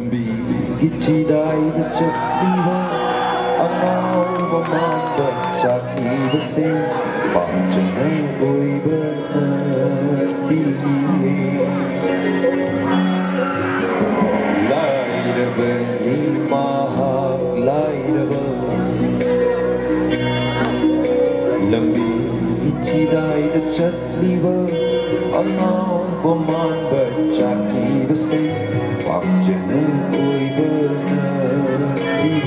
Lambigi Chidaida Chatliba Anaw Manda Chatliba Se Pamjana Oiba Natiye Lairaba Ni Mahak Lairaba Lambigi Chidaida Chatliba Anaw Manda Chatliba Se Pamjana Oiba Natiye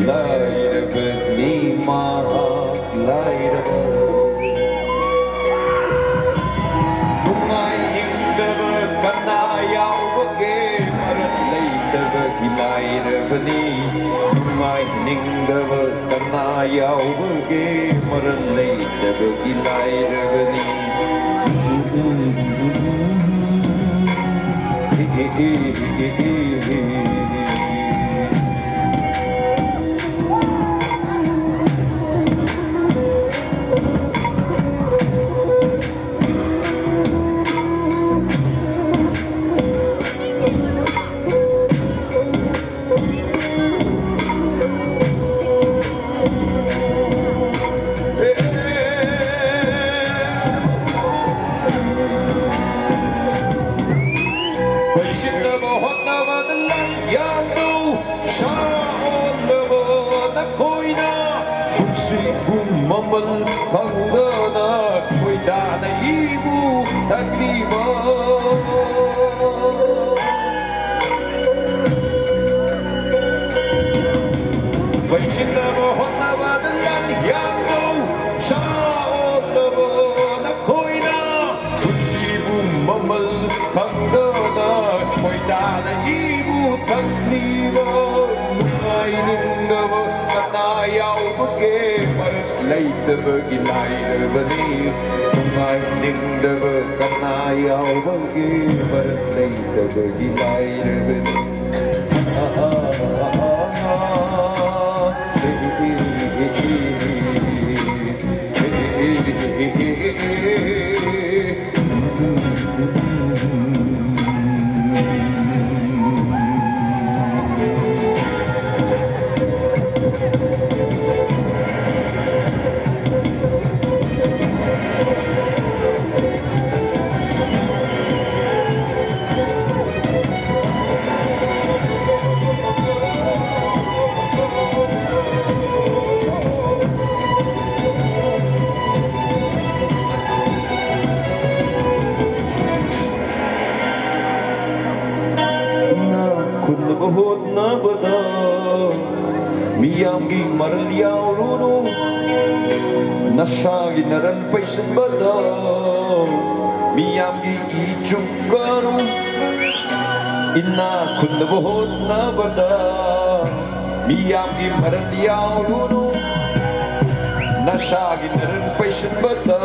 Lairaba Ni Mahak Lairaba Nungai Ningdaba Kanayaw Bage Maran Laitaba Lairaba Ni Nungai Ningdaba Kanayaw Bage Maran Laitaba Lairaba Ni Mamal Kangana Kuidana Ibu Tagliba Vaishina Mohana Vadalan Yango Shaolava Nakoina Kutsibu Mamal Kangana Kuidana Ibu Tagliba Nungaininga Kanayaw Bage Laitaba Lairaba Ni Nungai Ningdaba Kanayaw Bage Laitaba Lairaba Ni Kunabahot na bada Miyamgi maralyaw runo Nasagi naranpay sa bada Miyamgi ichukano Ina kunabahot na bada Miyamgi maralyaw runo Nasagi naranpay sa bada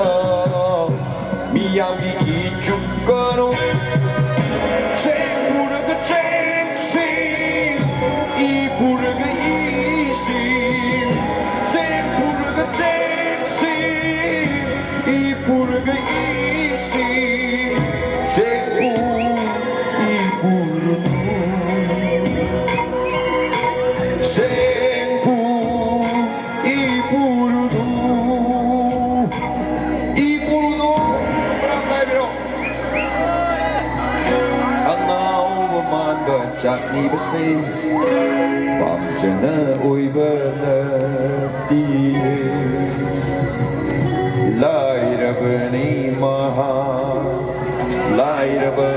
Miyamgi ichukano Chatliba Se Pamjana Oiba Natiye Lairaba Ni Mahak Lairaba